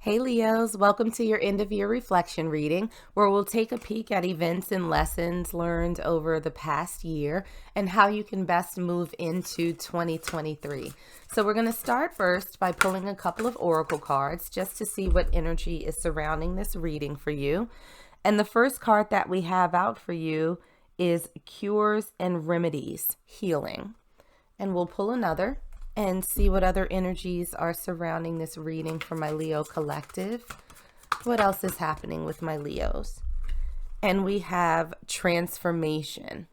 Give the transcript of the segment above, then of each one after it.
Hey Leos, welcome to your end of year reflection reading, where we'll take a peek at events and lessons learned over the past year and how you can best move into 2023. So we're going to start first by pulling a couple of oracle cards just to see what energy is surrounding this reading for you. And the first card that we have out for you is Cures and Remedies, Healing. And we'll pull another and see what other energies are surrounding this reading for my Leo collective. What else is happening with my Leos? And we have Transformation.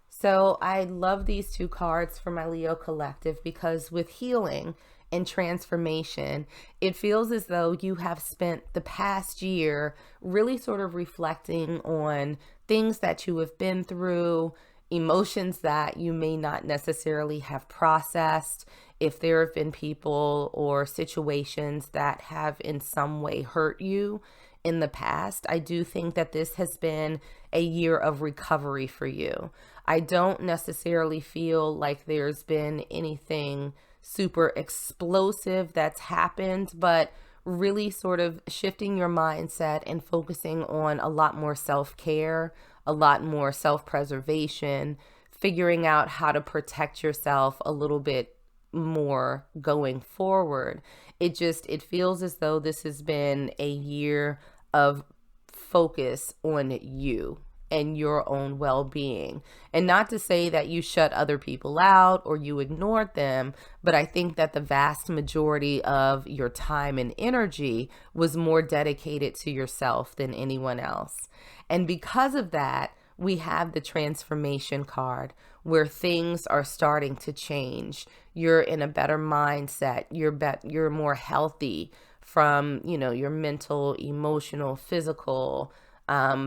So I love these two cards for my Leo collective because with healing and transformation, it feels as though you have spent the past year really sort of reflecting on things that you have been through, emotions that you may not necessarily have processed. If there have been people or situations that have in some way hurt you in the past, I do think that this has been a year of recovery for you. I don't necessarily feel like there's been anything super explosive that's happened, but really sort of shifting your mindset and focusing on a lot more self-care, a lot more self-preservation, figuring out how to protect yourself a little bit more going forward. It feels as though this has been a year of focus on you and your own well-being. And not to say that you shut other people out or you ignored them, but I think that the vast majority of your time and energy was more dedicated to yourself than anyone else. And because of that, we have the transformation card where things are starting to change. You're in a better mindset. You're more healthy from, your mental, emotional, physical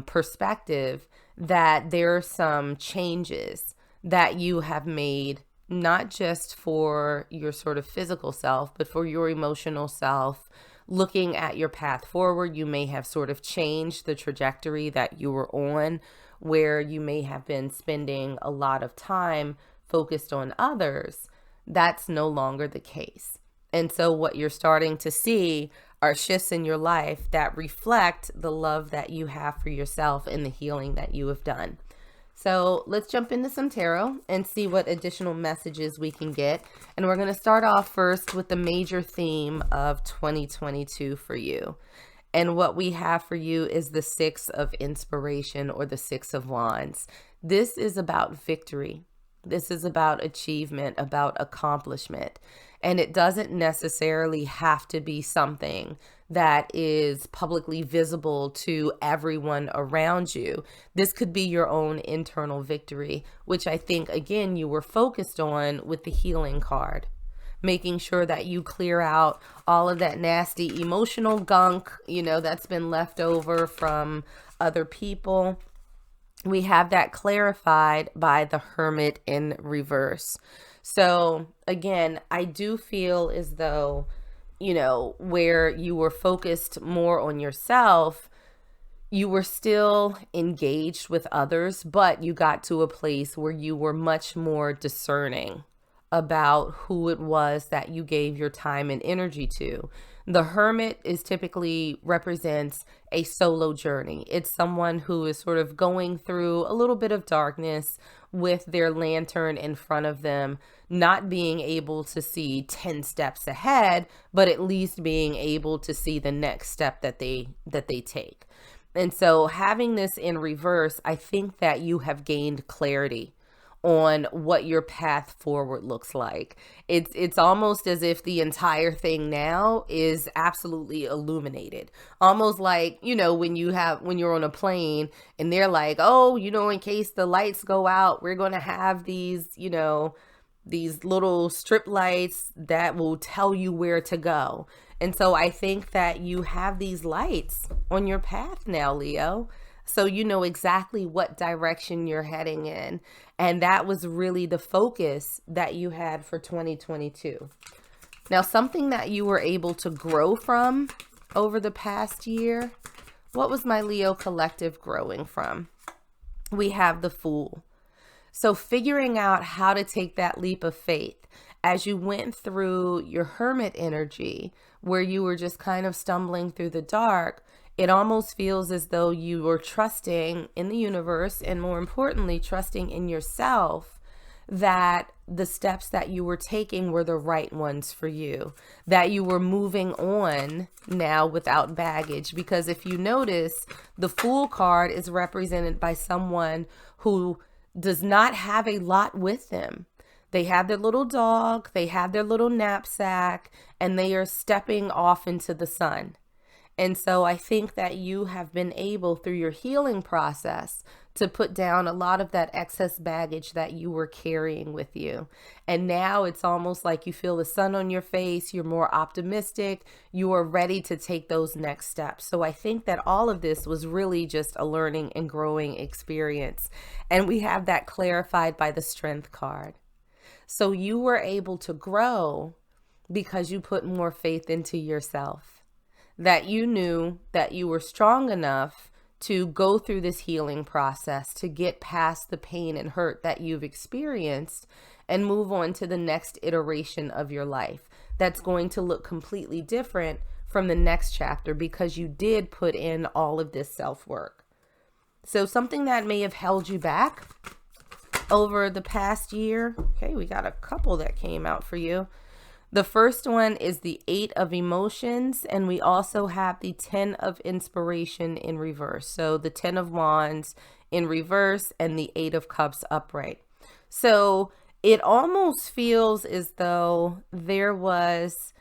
perspective, that there are some changes that you have made, not just for your sort of physical self, but for your emotional self. Looking at your path forward, you may have sort of changed the trajectory that you were on, where you may have been spending a lot of time focused on others. That's no longer the case. And so what you're starting to see are shifts in your life that reflect the love that you have for yourself and the healing that you have done. So let's jump into some tarot and see what additional messages we can get. And we're going to start off first with the major theme of 2022 for you. And what we have for you is the Six of Inspiration, or the Six of Wands. This is about victory. This is about achievement, about accomplishment. And it doesn't necessarily have to be something that is publicly visible to everyone around you. This could be your own internal victory, which I think, again, you were focused on with the healing card. Making sure that you clear out all of that nasty emotional gunk, that's been left over from other people. We have that clarified by the Hermit in reverse. So again, I do feel as though, where you were focused more on yourself, you were still engaged with others, but you got to a place where you were much more discerning about who it was that you gave your time and energy to. The Hermit is typically represents a solo journey. It's someone who is sort of going through a little bit of darkness with their lantern in front of them, not being able to see 10 steps ahead, but at least being able to see the next step that they take. And so having this in reverse, I think that you have gained clarity on what your path forward looks like. It's almost as if the entire thing now is absolutely illuminated. Almost like, when you're on a plane and they're like, oh, in case the lights go out, we're going to have these little strip lights that will tell you where to go. And so I think that you have these lights on your path now, Leo. So you know exactly what direction you're heading in. And that was really the focus that you had for 2022. Now, something that you were able to grow from over the past year, what was my Leo collective growing from? We have the Fool. So figuring out how to take that leap of faith as you went through your Hermit energy, where you were just kind of stumbling through the dark, it almost feels as though you were trusting in the universe, and more importantly, trusting in yourself, that the steps that you were taking were the right ones for you, that you were moving on now without baggage. Because if you notice, the Fool card is represented by someone who does not have a lot with them. They have their little dog, they have their little knapsack, and they are stepping off into the sun. And so I think that you have been able, through your healing process, to put down a lot of that excess baggage that you were carrying with you. And now it's almost like you feel the sun on your face, you're more optimistic, you are ready to take those next steps. So I think that all of this was really just a learning and growing experience. And we have that clarified by the Strength card. So you were able to grow because you put more faith into yourself, that you knew that you were strong enough to go through this healing process, to get past the pain and hurt that you've experienced and move on to the next iteration of your life that's going to look completely different from the next chapter, because you did put in all of this self-work. So something that may have held you back over the past year. Okay, we got a couple that came out for you. The first one is the 8 of Emotions, and we also have the 10 of Inspiration in reverse. So the 10 of Wands in reverse and the 8 of Cups upright. So it almost feels as though there was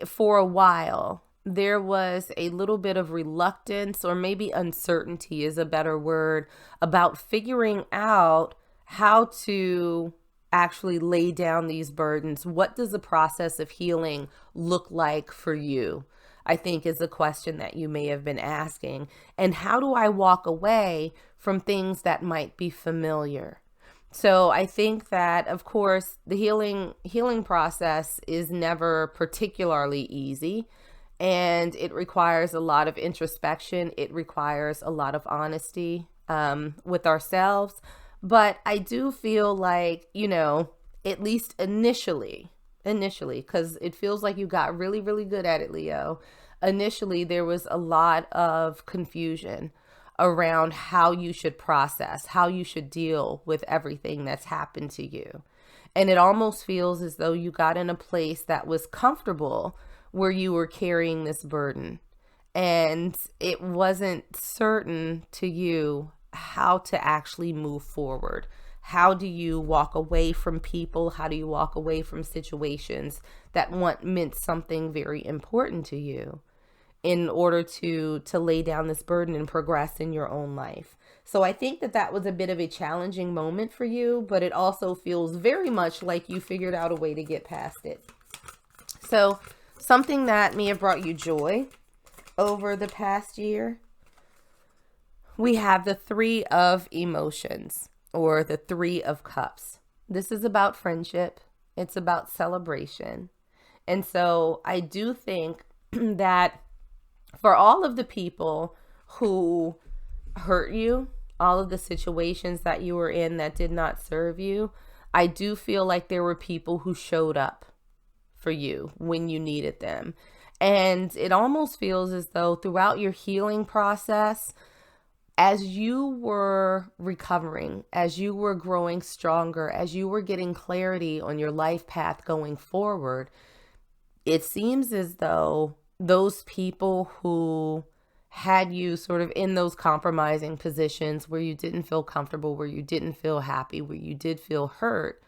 for a while, there was a little bit of reluctance, or maybe uncertainty is a better word, about figuring out how to actually lay down these burdens. What does the process of healing look like for you? I think is a question that you may have been asking. And how do I walk away from things that might be familiar? So I think that, of course, the healing process is never particularly easy, and it requires a lot of introspection. It requires a lot of honesty with ourselves. But I do feel like, at least initially, because it feels like you got really, really good at it, Leo. Initially, there was a lot of confusion around how you should process, how you should deal with everything that's happened to you. And it almost feels as though you got in a place that was comfortable where you were carrying this burden. And it wasn't certain to you how to actually move forward. How do you walk away from people? How do you walk away from situations that meant something very important to you, in order to lay down this burden and progress in your own life? So I think that was a bit of a challenging moment for you, but it also feels very much like you figured out a way to get past it. So something that may have brought you joy over the past year, we have the 3 of Emotions, or the 3 of Cups. This is about friendship. It's about celebration. And so I do think that for all of the people who hurt you, all of the situations that you were in that did not serve you, I do feel like there were people who showed up for you when you needed them. And it almost feels as though throughout your healing process, as you were recovering, as you were growing stronger, as you were getting clarity on your life path going forward, it seems as though those people who had you sort of in those compromising positions where you didn't feel comfortable, where you didn't feel happy, where you did feel hurt,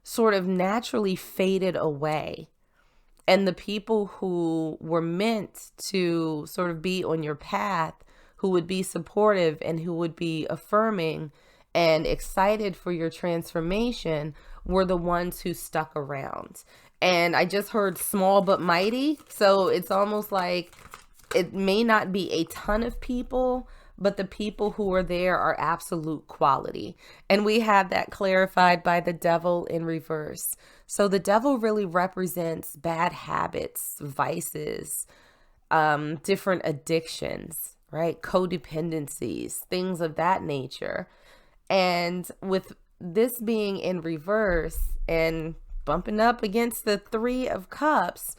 sort of naturally faded away. And the people who were meant to sort of be on your path, who would be supportive and who would be affirming and excited for your transformation, were the ones who stuck around. And I just heard small but mighty. So it's almost like it may not be a ton of people, but the people who are there are absolute quality. And we have that clarified by the Devil in reverse. So the Devil really represents bad habits, vices, different addictions, right? Codependencies, things of that nature. And with this being in reverse and bumping up against the 3 of Cups,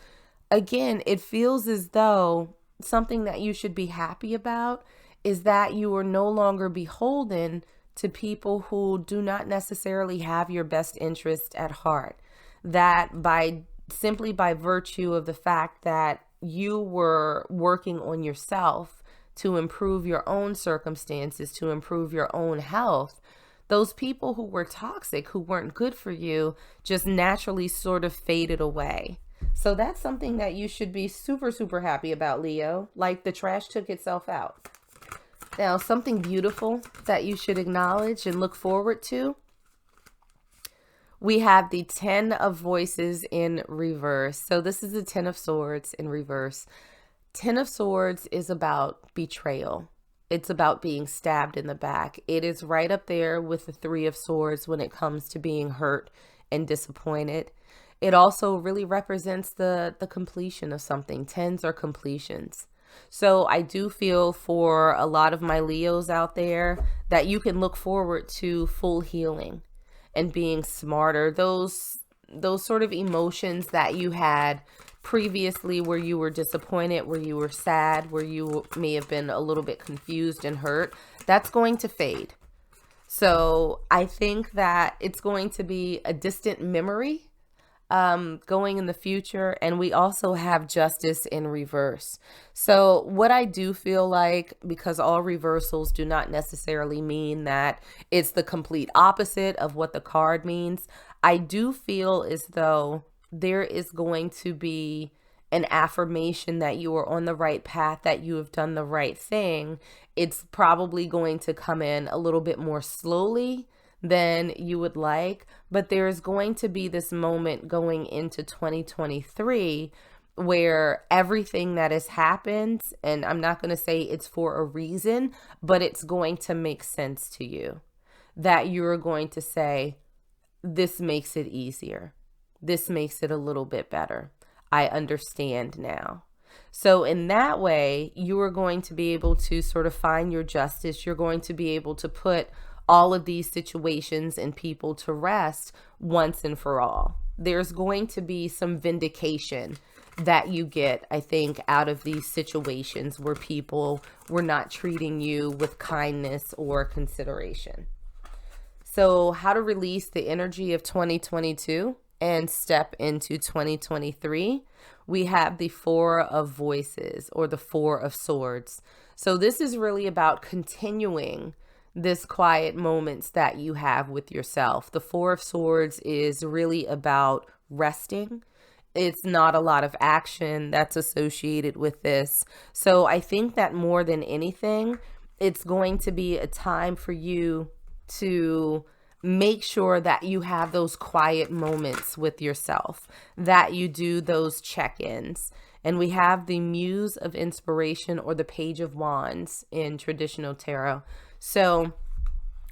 again, it feels as though something that you should be happy about is that you are no longer beholden to people who do not necessarily have your best interest at heart. That by simply by virtue of the fact that you were working on yourself to improve your own circumstances, to improve your own health, those people who were toxic, who weren't good for you, just naturally sort of faded away. So that's something that you should be super, super happy about, Leo. Like the trash took itself out. Now, something beautiful that you should acknowledge and look forward to. We have the 10 of Voices in reverse. So this is the 10 of Swords in reverse. 10 of Swords is about betrayal. It's about being stabbed in the back. It is right up there with the 3 of Swords when it comes to being hurt and disappointed. It also really represents the completion of something. 10s are completions. So I do feel for a lot of my Leos out there that you can look forward to full healing and being smarter. Those sort of emotions that you had previously where you were disappointed, where you were sad, where you may have been a little bit confused and hurt, that's going to fade. So I think that it's going to be a distant memory going in the future. And we also have Justice in reverse. So what I do feel like, because all reversals do not necessarily mean that it's the complete opposite of what the card means, I do feel as though there is going to be an affirmation that you are on the right path, that you have done the right thing. It's probably going to come in a little bit more slowly than you would like, but there's going to be this moment going into 2023 where everything that has happened, and I'm not going to say it's for a reason, but it's going to make sense to you, that you're going to say, this makes it easier. This makes it a little bit better. I understand now. So in that way, you are going to be able to sort of find your justice. You're going to be able to put all of these situations and people to rest once and for all. There's going to be some vindication that you get, I think, out of these situations where people were not treating you with kindness or consideration. So how to release the energy of 2022 and step into 2023. We have the 4 of Voices, or the 4 of Swords. So this is really about continuing this quiet moments that you have with yourself. The 4 of Swords is really about resting. It's not a lot of action that's associated with this. So I think that more than anything, it's going to be a time for you to make sure that you have those quiet moments with yourself, that you do those check-ins. And we have the Muse of Inspiration, or the Page of Wands in traditional tarot. So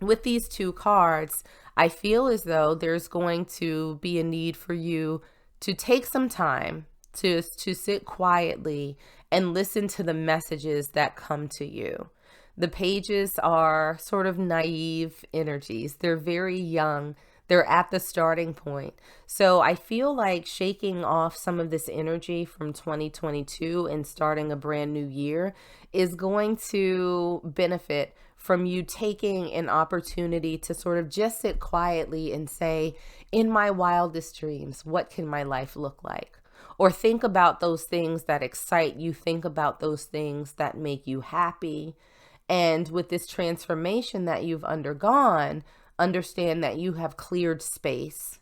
with these 2 cards, I feel as though there's going to be a need for you to take some time to sit quietly and listen to the messages that come to you. The pages are sort of naive energies. They're very young. They're at the starting point. So I feel like shaking off some of this energy from 2022 and starting a brand new year is going to benefit from you taking an opportunity to sort of just sit quietly and say, in my wildest dreams, what can my life look like? Or think about those things that excite you. Think about those things that make you happy. And with this transformation that you've undergone, understand that you have cleared space.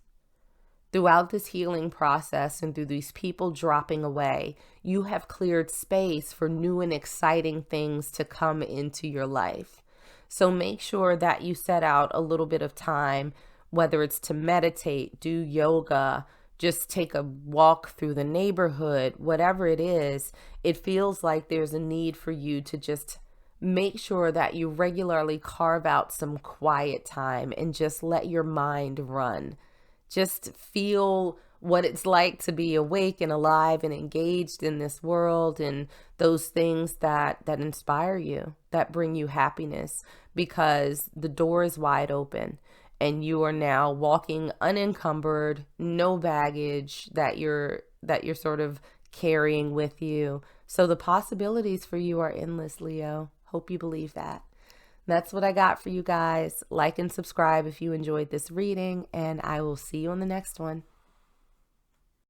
Throughout this healing process and through these people dropping away, you have cleared space for new and exciting things to come into your life. So make sure that you set out a little bit of time, whether it's to meditate, do yoga, just take a walk through the neighborhood, whatever it is. It feels like there's a need for you to just make sure that you regularly carve out some quiet time and just let your mind run. Just feel what it's like to be awake and alive and engaged in this world, and those things that inspire you, that bring you happiness, because the door is wide open and you are now walking unencumbered, no baggage that you're sort of carrying with you. So the possibilities for you are endless, Leo. Hope you believe that. That's what I got for you guys. Like and subscribe if you enjoyed this reading, and I will see you on the next one.